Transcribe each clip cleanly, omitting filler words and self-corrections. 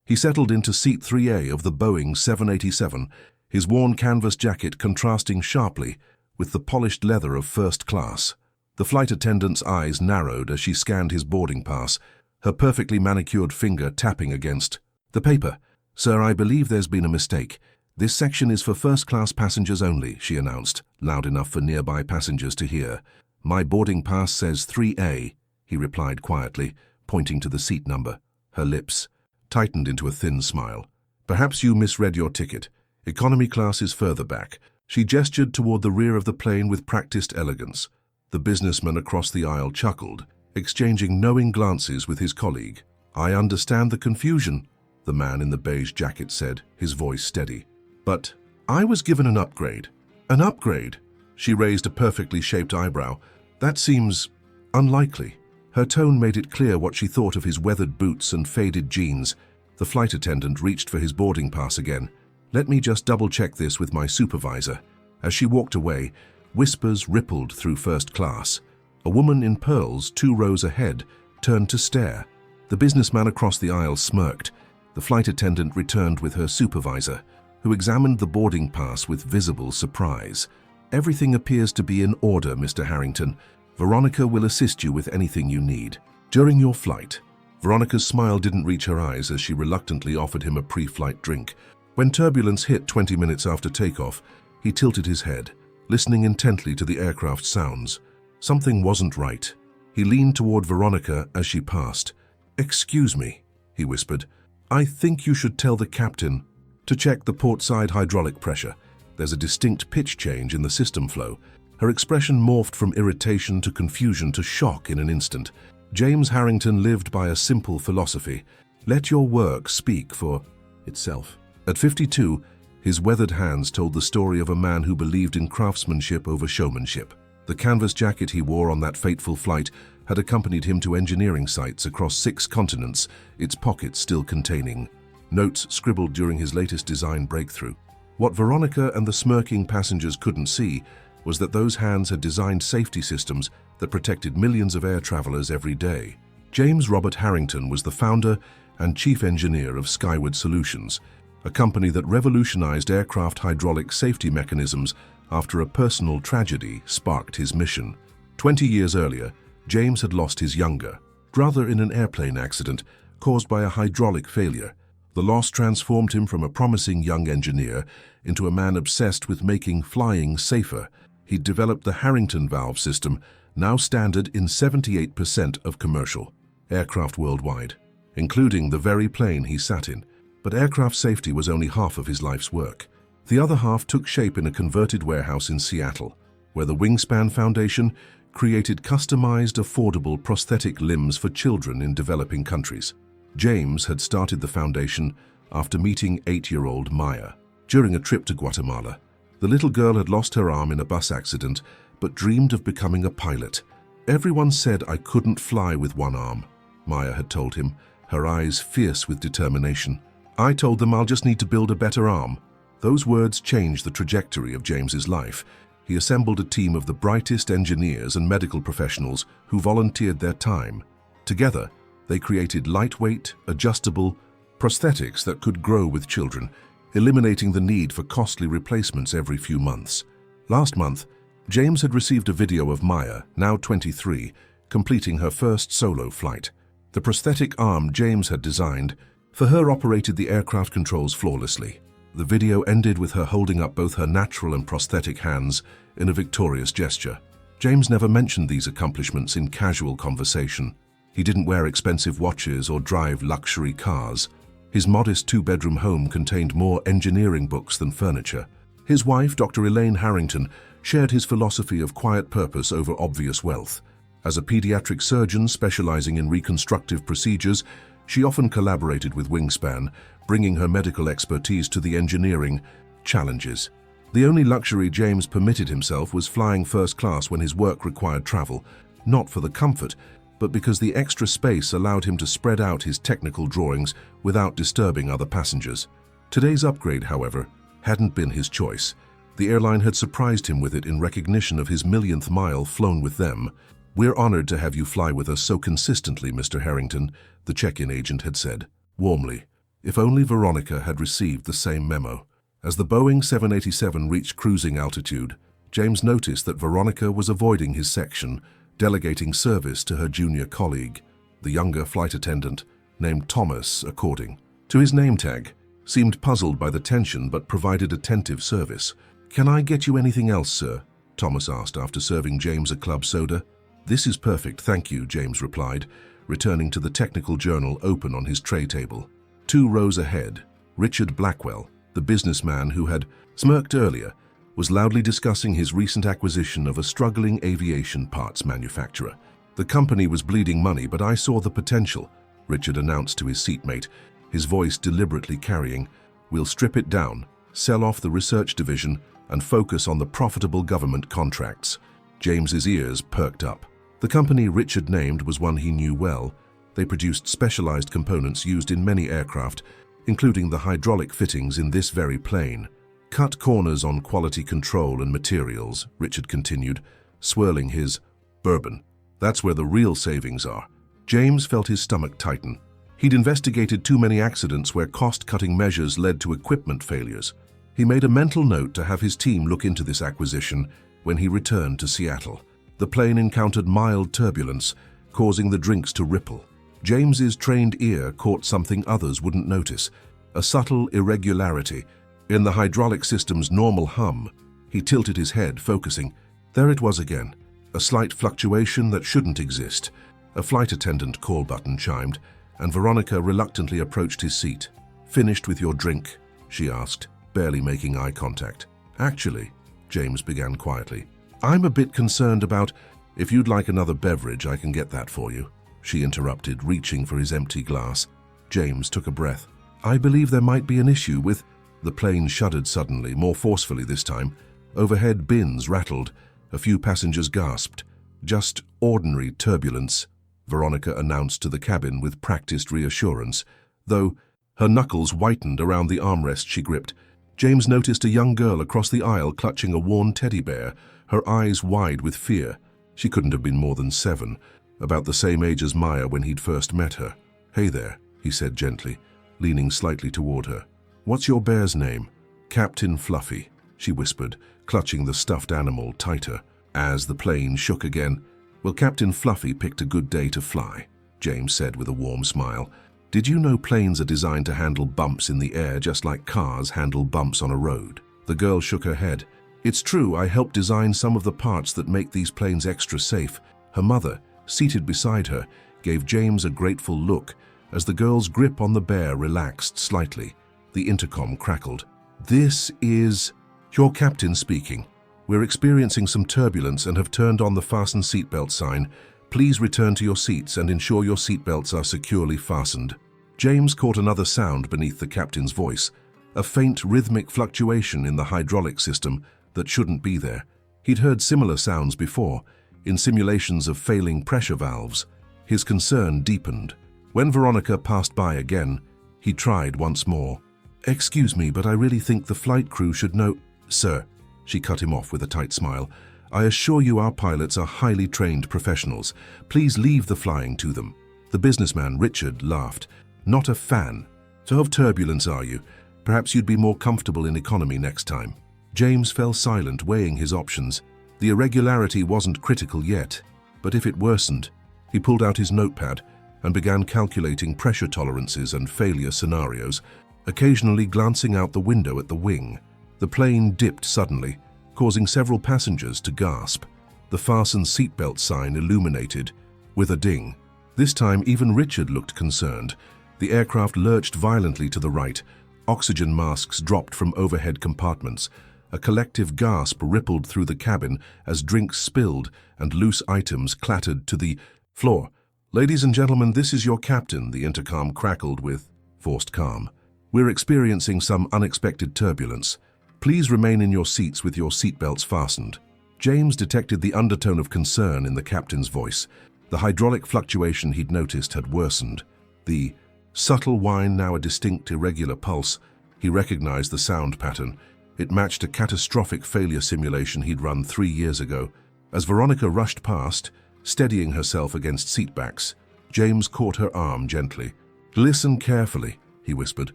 He settled into seat 3A of the Boeing 787, his worn canvas jacket contrasting sharply with the polished leather of first class. The flight attendant's eyes narrowed as she scanned his boarding pass, her perfectly manicured finger tapping against the paper. "Sir, I believe there's been a mistake. This section is for first-class passengers only," she announced, loud enough for nearby passengers to hear. "My boarding pass says 3A, he replied quietly, pointing to the seat number. Her lips tightened into a thin smile. "Perhaps you misread your ticket. Economy class is further back." She gestured toward the rear of the plane with practiced elegance. The businessman across the aisle chuckled, exchanging knowing glances with his colleague. "I understand the confusion," the man in the beige jacket said, his voice steady. "But I was given an upgrade." "An upgrade?" She raised a perfectly shaped eyebrow. "That seems unlikely." Her tone made it clear what she thought of his weathered boots and faded jeans. The flight attendant reached for his boarding pass again. "Let me just double-check this with my supervisor." As she walked away, whispers rippled through first class. A woman in pearls 2 rows ahead turned to stare. The businessman across the aisle smirked. The flight attendant returned with her supervisor, who examined the boarding pass with visible surprise. "Everything appears to be in order, Mr. Harrington. Veronica will assist you with anything you need." During your flight, Veronica's smile didn't reach her eyes as she reluctantly offered him a pre-flight drink. When turbulence hit 20 minutes after takeoff, he tilted his head, listening intently to the aircraft's sounds. Something wasn't right. He leaned toward Veronica as she passed. "Excuse me," he whispered. "I think you should tell the captain to check the portside hydraulic pressure. There's a distinct pitch change in the system flow." Her expression morphed from irritation to confusion to shock in an instant. James Harrington lived by a simple philosophy: let your work speak for itself. At 52, his weathered hands told the story of a man who believed in craftsmanship over showmanship. The canvas jacket he wore on that fateful flight had accompanied him to engineering sites across 6 continents, its pockets still containing notes scribbled during his latest design breakthrough. What Veronica and the smirking passengers couldn't see was that those hands had designed safety systems that protected millions of air travelers every day. James Robert Harrington was the founder and chief engineer of Skyward Solutions, a company that revolutionized aircraft hydraulic safety mechanisms after a personal tragedy sparked his mission. 20 years earlier, James had lost his younger brother in an airplane accident caused by a hydraulic failure. The loss transformed him from a promising young engineer into a man obsessed with making flying safer. He'd developed the Harrington valve system, now standard in 78% of commercial aircraft worldwide, including the very plane he sat in. But aircraft safety was only half of his life's work. The other half took shape in a converted warehouse in Seattle, where the Wingspan Foundation created customized, affordable prosthetic limbs for children in developing countries. James had started the foundation after meeting 8-year-old Maya during a trip to Guatemala. The little girl had lost her arm in a bus accident, but dreamed of becoming a pilot. "Everyone said I couldn't fly with one arm," Maya had told him, her eyes fierce with determination. "I told them I'll just need to build a better arm." Those words changed the trajectory of James's life. He assembled a team of the brightest engineers and medical professionals who volunteered their time. Together, they created lightweight, adjustable prosthetics that could grow with children, eliminating the need for costly replacements every few months. Last month, James had received a video of Maya, now 23, completing her first solo flight. The prosthetic arm James had designed for her operated the aircraft controls flawlessly. The video ended with her holding up both her natural and prosthetic hands in a victorious gesture. James never mentioned these accomplishments in casual conversation. He didn't wear expensive watches or drive luxury cars. His modest 2-bedroom home contained more engineering books than furniture. His wife, Dr. Elaine Harrington, shared his philosophy of quiet purpose over obvious wealth. As a pediatric surgeon specializing in reconstructive procedures, she often collaborated with Wingspan, bringing her medical expertise to the engineering challenges. The only luxury James permitted himself was flying first class when his work required travel, not for the comfort, but because the extra space allowed him to spread out his technical drawings without disturbing other passengers. Today's upgrade, however, hadn't been his choice. The airline had surprised him with it in recognition of his millionth mile flown with them. "We're honored to have you fly with us so consistently, Mr. Harrington," the check-in agent had said, warmly. If only Veronica had received the same memo. As the Boeing 787 reached cruising altitude, James noticed that Veronica was avoiding his section, delegating service to her junior colleague, the younger flight attendant, named Thomas according to his name tag, seemed puzzled by the tension but provided attentive service. "Can I get you anything else, sir?" Thomas asked after serving James a club soda. "This is perfect, thank you," James replied, returning to the technical journal open on his tray table. 2 rows ahead, Richard Blackwell, the businessman who had smirked earlier, was loudly discussing his recent acquisition of a struggling aviation parts manufacturer. "The company was bleeding money, but I saw the potential," Richard announced to his seatmate, his voice deliberately carrying, "We'll strip it down, sell off the research division, and focus on the profitable government contracts." James's ears perked up. The company Richard named was one he knew well. They produced specialized components used in many aircraft, including the hydraulic fittings in this very plane. "Cut corners on quality control and materials," Richard continued, swirling his bourbon. "That's where the real savings are." James felt his stomach tighten. He'd investigated too many accidents where cost-cutting measures led to equipment failures. He made a mental note to have his team look into this acquisition when he returned to Seattle. The plane encountered mild turbulence, causing the drinks to ripple. James's trained ear caught something others wouldn't notice, a subtle irregularity in the hydraulic system's normal hum. He tilted his head, focusing. There it was again, a slight fluctuation that shouldn't exist. A flight attendant call button chimed, and Veronica reluctantly approached his seat. "Finished with your drink?" she asked, barely making eye contact. "Actually," James began quietly, "I'm a bit concerned about—" "If you'd like another beverage, I can get that for you," she interrupted, reaching for his empty glass. James took a breath. "I believe there might be an issue with—" The plane shuddered suddenly, more forcefully this time. Overhead bins rattled. A few passengers gasped. "Just ordinary turbulence," Veronica announced to the cabin with practiced reassurance, though her knuckles whitened around the armrest she gripped. James noticed a young girl across the aisle clutching a worn teddy bear, her eyes wide with fear. She couldn't have been more than 7, about the same age as Maya when he'd first met her. "Hey there," he said gently, leaning slightly toward her. "What's your bear's name?" "Captain Fluffy," she whispered, clutching the stuffed animal tighter. As the plane shook again, "Well, Captain Fluffy picked a good day to fly," James said with a warm smile. "Did you know planes are designed to handle bumps in the air just like cars handle bumps on a road?" The girl shook her head. "It's true, I helped design some of the parts that make these planes extra safe." Her mother, seated beside her, gave James a grateful look as the girl's grip on the bear relaxed slightly. The intercom crackled. "This is your captain speaking. We're experiencing some turbulence and have turned on the fasten seatbelt sign. Please return to your seats and ensure your seatbelts are securely fastened." James caught another sound beneath the captain's voice, a faint rhythmic fluctuation in the hydraulic system that shouldn't be there. He'd heard similar sounds before, in simulations of failing pressure valves. His concern deepened. When Veronica passed by again, he tried once more. "Excuse me, but I really think the flight crew should know—" "Sir," she cut him off with a tight smile, "I assure you our pilots are highly trained professionals. Please leave the flying to them." The businessman, Richard, laughed. "Not a fan. So of turbulence, are you? Perhaps you'd be more comfortable in economy next time." James fell silent, weighing his options. The irregularity wasn't critical yet, but if it worsened, he pulled out his notepad and began calculating pressure tolerances and failure scenarios, occasionally glancing out the window at the wing. The plane dipped suddenly, causing several passengers to gasp. The fasten seatbelt sign illuminated with a ding. This time even Richard looked concerned. The aircraft lurched violently to the right. Oxygen masks dropped from overhead compartments. A collective gasp rippled through the cabin as drinks spilled and loose items clattered to the floor. "Ladies and gentlemen, this is your captain," the intercom crackled with forced calm. "We're experiencing some unexpected turbulence. Please remain in your seats with your seatbelts fastened." James detected the undertone of concern in the captain's voice. The hydraulic fluctuation he'd noticed had worsened. The subtle whine, now a distinct irregular pulse. He recognized the sound pattern. It matched a catastrophic failure simulation he'd run 3 years ago. As Veronica rushed past, steadying herself against seatbacks, James caught her arm gently. "Listen carefully," he whispered,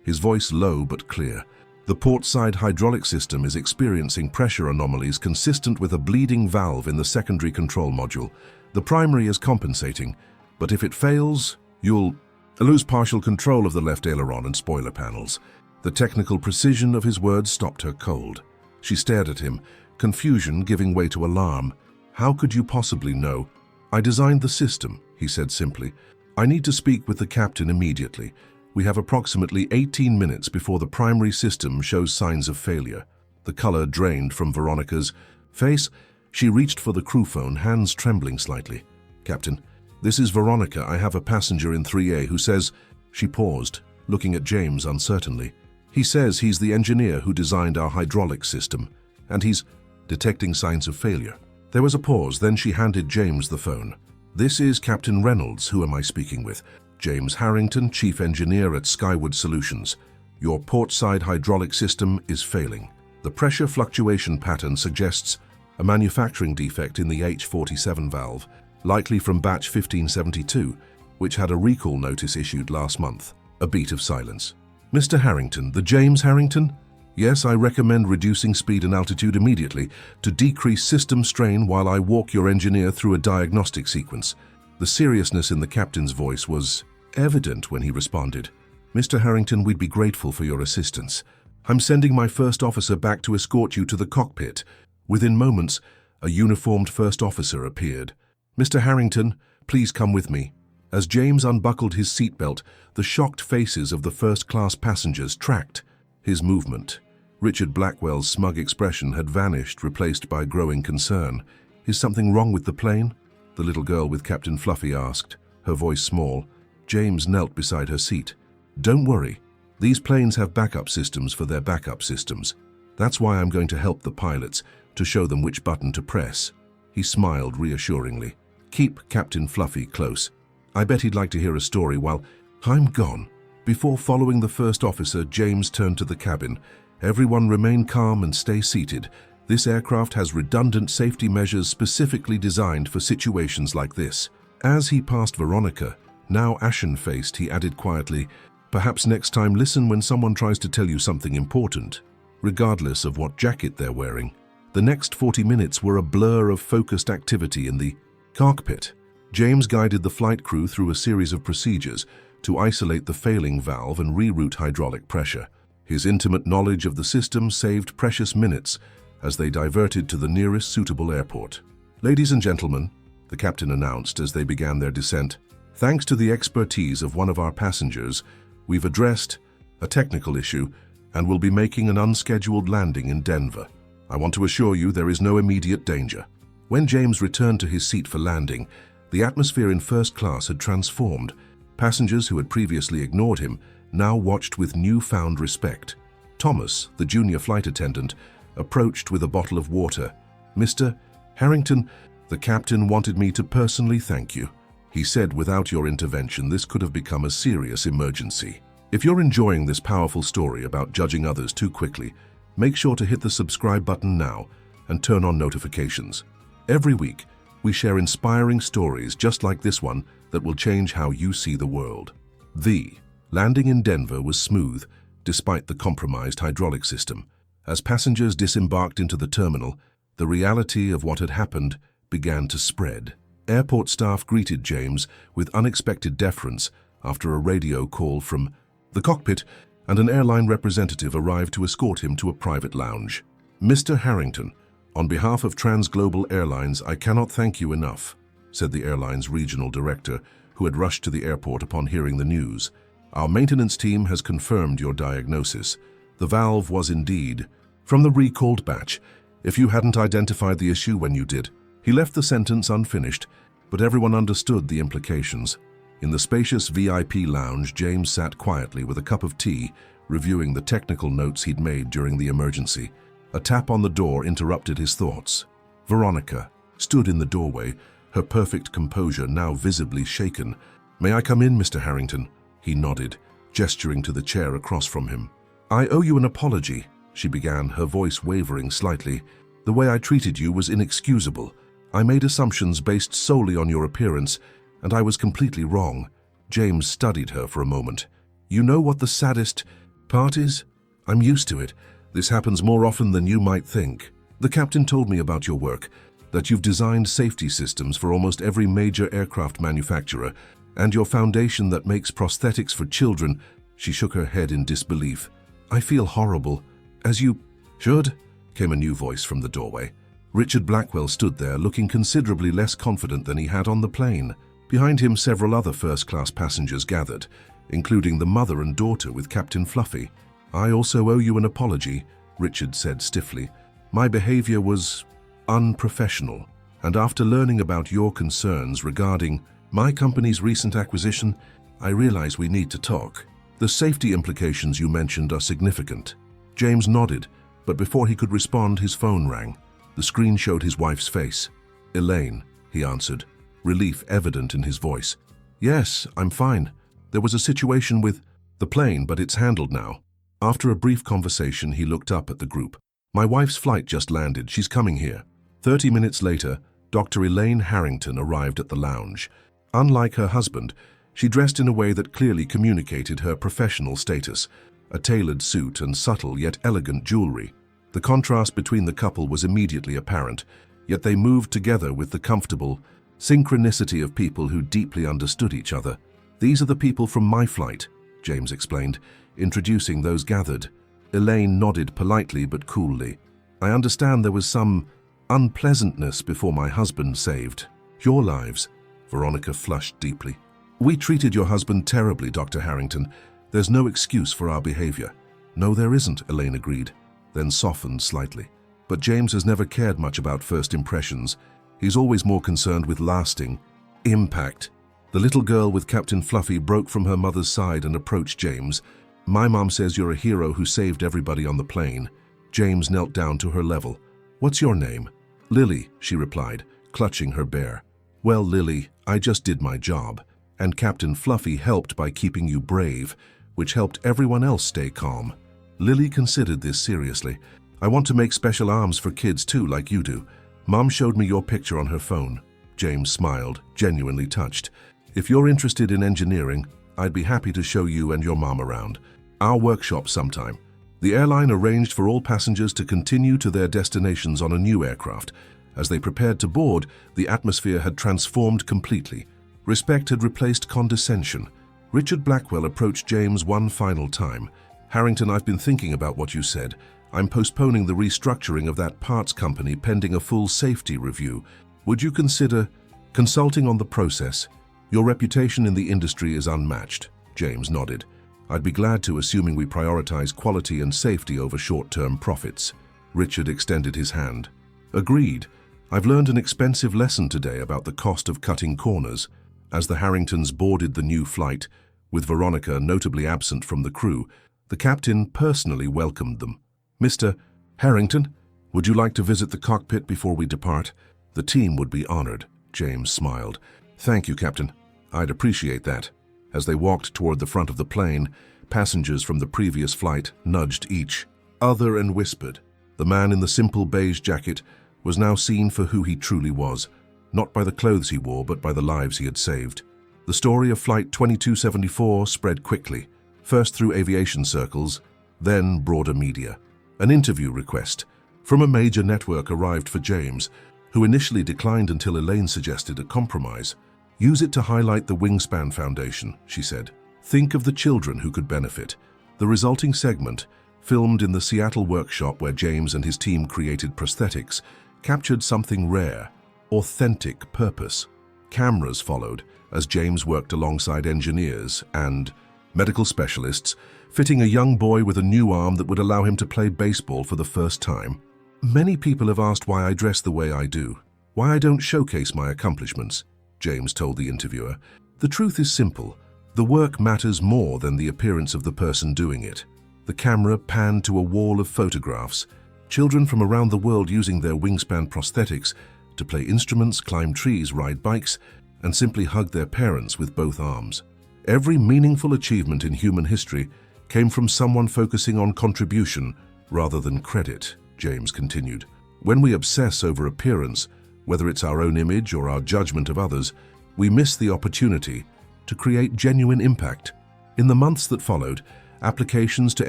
his voice low but clear. "The port-side hydraulic system is experiencing pressure anomalies consistent with a bleeding valve in the secondary control module. The primary is compensating, but if it fails, you'll lose partial control of the left aileron and spoiler panels." The technical precision of his words stopped her cold. She stared at him, confusion giving way to alarm. "How could you possibly know?" "I designed the system," he said simply. "I need to speak with the captain immediately. We have approximately 18 minutes before the primary system shows signs of failure." The color drained from Veronica's face. She reached for the crew phone, hands trembling slightly. "Captain, this is Veronica. I have a passenger in 3A who says—" She paused, looking at James uncertainly. "He says he's the engineer who designed our hydraulic system, and he's detecting signs of failure." There was a pause, then she handed James the phone. "This is Captain Reynolds. Who am I speaking with?" "James Harrington, Chief Engineer at Skywood Solutions. Your port-side hydraulic system is failing. The pressure fluctuation pattern suggests a manufacturing defect in the H47 valve, likely from batch 1572, which had a recall notice issued last month." A beat of silence. "Mr. Harrington, the James Harrington?" "Yes, I recommend reducing speed and altitude immediately to decrease system strain while I walk your engineer through a diagnostic sequence." The seriousness in the captain's voice was evident when he responded. "Mr. Harrington, we'd be grateful for your assistance. I'm sending my first officer back to escort you to the cockpit." Within moments, a uniformed first officer appeared. "Mr. Harrington, please come with me." As James unbuckled his seatbelt, the shocked faces of the first-class passengers tracked his movement. Richard Blackwell's smug expression had vanished, replaced by growing concern. "Is something wrong with the plane?" the little girl with Captain Fluffy asked, her voice small. James knelt beside her seat. "Don't worry. These planes have backup systems for their backup systems. That's why I'm going to help the pilots, to show them which button to press." He smiled reassuringly. "Keep Captain Fluffy close. I bet he'd like to hear a story while I'm gone." Before following the first officer, James turned to the cabin. "Everyone remain calm and stay seated. This aircraft has redundant safety measures specifically designed for situations like this." As he passed Veronica, now ashen-faced, he added quietly, "Perhaps next time listen when someone tries to tell you something important, regardless of what jacket they're wearing." The next 40 minutes were a blur of focused activity in the cockpit. James guided the flight crew through a series of procedures to isolate the failing valve and reroute hydraulic pressure. His intimate knowledge of the system saved precious minutes as they diverted to the nearest suitable airport. "Ladies and gentlemen," the captain announced as they began their descent, "thanks to the expertise of one of our passengers, we've addressed a technical issue and will be making an unscheduled landing in Denver. I want to assure you there is no immediate danger." When James returned to his seat for landing, the atmosphere in first class had transformed. Passengers who had previously ignored him now watched with newfound respect. Thomas, the junior flight attendant, approached with a bottle of water. "Mr. Harrington, the captain wanted me to personally thank you. He said without your intervention this could have become a serious emergency." If you're enjoying this powerful story about judging others too quickly, make sure to hit the subscribe button now and turn on notifications. Every week, we share inspiring stories just like this one that will change how you see the world. The landing in Denver was smooth, despite the compromised hydraulic system. As passengers disembarked into the terminal, the reality of what had happened began to spread. Airport staff greeted James with unexpected deference after a radio call from the cockpit, and an airline representative arrived to escort him to a private lounge. "Mr. Harrington, on behalf of Transglobal Airlines, I cannot thank you enough," said the airline's regional director, who had rushed to the airport upon hearing the news. "Our maintenance team has confirmed your diagnosis. The valve was indeed from the recalled batch. If you hadn't identified the issue when you did." He left the sentence unfinished, but everyone understood the implications. In the spacious VIP lounge, James sat quietly with a cup of tea, reviewing the technical notes he'd made during the emergency. A tap on the door interrupted his thoughts. Veronica stood in the doorway, her perfect composure now visibly shaken. "May I come in, Mr. Harrington?" He nodded, gesturing to the chair across from him. "I owe you an apology," she began, her voice wavering slightly. "The way I treated you was inexcusable. I made assumptions based solely on your appearance, and I was completely wrong." James studied her for a moment. You know what the saddest part is? I'm used to it. This happens more often than you might think. The captain told me about your work, that you've designed safety systems for almost every major aircraft manufacturer, and your foundation that makes prosthetics for children. She shook her head in disbelief. I feel horrible. As you should, came a new voice from the doorway. Richard Blackwell stood there, looking considerably less confident than he had on the plane. Behind him, several other first-class passengers gathered, including the mother and daughter with Captain Fluffy. I also owe you an apology, Richard said stiffly. My behavior was unprofessional, and after learning about your concerns regarding my company's recent acquisition, I realize we need to talk. The safety implications you mentioned are significant. James nodded, but before he could respond, his phone rang. The screen showed his wife's face. Elaine, he answered, relief evident in his voice. Yes, I'm fine. There was a situation with the plane, but it's handled now. After a brief conversation, he looked up at the group. My wife's flight just landed. She's coming here. 30 minutes later, Dr. Elaine Harrington arrived at the lounge. Unlike her husband, she dressed in a way that clearly communicated her professional status, a tailored suit and subtle yet elegant jewelry. The contrast between the couple was immediately apparent, yet they moved together with the comfortable synchronicity of people who deeply understood each other. These are the people from my flight, James explained, introducing those gathered. Elaine nodded politely but coolly. I understand there was some unpleasantness before my husband saved your lives. Veronica flushed deeply. We treated your husband terribly, Dr. Harrington. There's no excuse for our behavior. No, there isn't, Elaine agreed, then softened slightly. But James has never cared much about first impressions. He's always more concerned with lasting impact. The little girl with Captain Fluffy broke from her mother's side and approached James. My mom says you're a hero who saved everybody on the plane. James knelt down to her level. What's your name? Lily, she replied, clutching her bear. Well, Lily, I just did my job. And Captain Fluffy helped by keeping you brave, which helped everyone else stay calm. Lily considered this seriously. I want to make special arms for kids too, like you do. Mom showed me your picture on her phone. James smiled, genuinely touched. If you're interested in engineering, I'd be happy to show you and your mom around. Our workshop sometime. The airline arranged for all passengers to continue to their destinations on a new aircraft. As they prepared to board, the atmosphere had transformed completely. Respect had replaced condescension. Richard Blackwell approached James one final time. Harrington, I've been thinking about what you said. I'm postponing the restructuring of that parts company pending a full safety review. Would you consider consulting on the process? Your reputation in the industry is unmatched. James nodded. I'd be glad to, assuming we prioritize quality and safety over short-term profits. Richard extended his hand. Agreed. I've learned an expensive lesson today about the cost of cutting corners. As the Harringtons boarded the new flight, with Veronica notably absent from the crew, the captain personally welcomed them. Mr. Harrington, would you like to visit the cockpit before we depart? The team would be honored, James smiled. Thank you, Captain. I'd appreciate that. As they walked toward the front of the plane, passengers from the previous flight nudged each other and whispered. The man in the simple beige jacket was now seen for who he truly was, not by the clothes he wore, but by the lives he had saved. The story of Flight 2274 spread quickly, first through aviation circles, then broader media. An interview request from a major network arrived for James, who initially declined until Elaine suggested a compromise. Use it to highlight the Wingspan Foundation, she said. Think of the children who could benefit. The resulting segment, filmed in the Seattle workshop where James and his team created prosthetics, captured something rare, authentic purpose. Cameras followed as James worked alongside engineers and medical specialists, fitting a young boy with a new arm that would allow him to play baseball for the first time. Many people have asked why I dress the way I do, why I don't showcase my accomplishments, James told the interviewer. The truth is simple. The work matters more than the appearance of the person doing it. The camera panned to a wall of photographs, children from around the world using their Wingspan prosthetics to play instruments, climb trees, ride bikes, and simply hug their parents with both arms. Every meaningful achievement in human history came from someone focusing on contribution rather than credit, James continued. When we obsess over appearance, whether it's our own image or our judgment of others, we miss the opportunity to create genuine impact. In the months that followed, applications to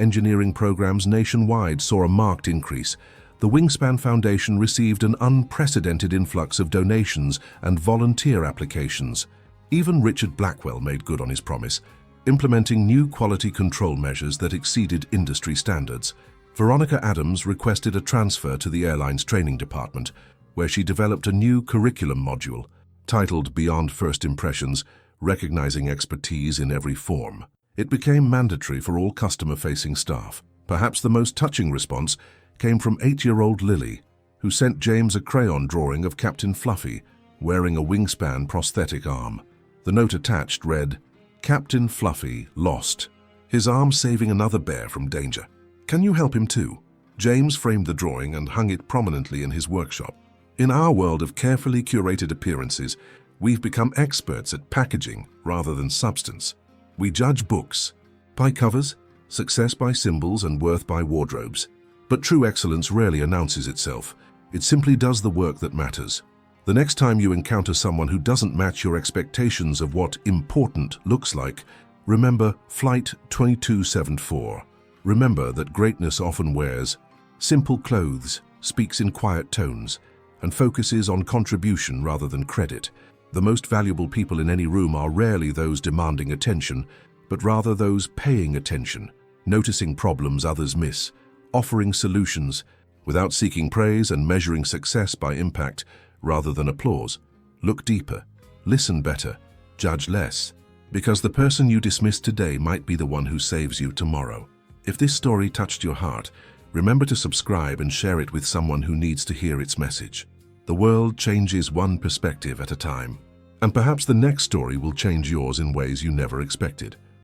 engineering programs nationwide saw a marked increase. The Wingspan Foundation received an unprecedented influx of donations and volunteer applications. Even Richard Blackwell made good on his promise, implementing new quality control measures that exceeded industry standards. Veronica Adams requested a transfer to the airline's training department, where she developed a new curriculum module titled Beyond First Impressions, Recognizing Expertise in Every Form. It became mandatory for all customer-facing staff. Perhaps the most touching response came from 8-year-old Lily, who sent James a crayon drawing of Captain Fluffy wearing a Wingspan prosthetic arm. The note attached read, "Captain Fluffy lost. His arm saving another bear from danger. Can you help him too?" James framed the drawing and hung it prominently in his workshop. In our world of carefully curated appearances, we've become experts at packaging rather than substance. We judge books by covers, success by symbols, and worth by wardrobes. But true excellence rarely announces itself. It simply does the work that matters. The next time you encounter someone who doesn't match your expectations of what important looks like, remember Flight 2274. Remember that greatness often wears simple clothes, speaks in quiet tones, and focuses on contribution rather than credit. The most valuable people in any room are rarely those demanding attention, but rather those paying attention, noticing problems others miss, offering solutions without seeking praise, and measuring success by impact rather than applause. Look deeper, listen better, judge less, because the person you dismiss today might be the one who saves you tomorrow. If this story touched your heart, remember to subscribe and share it with someone who needs to hear its message. The world changes one perspective at a time, and perhaps the next story will change yours in ways you never expected.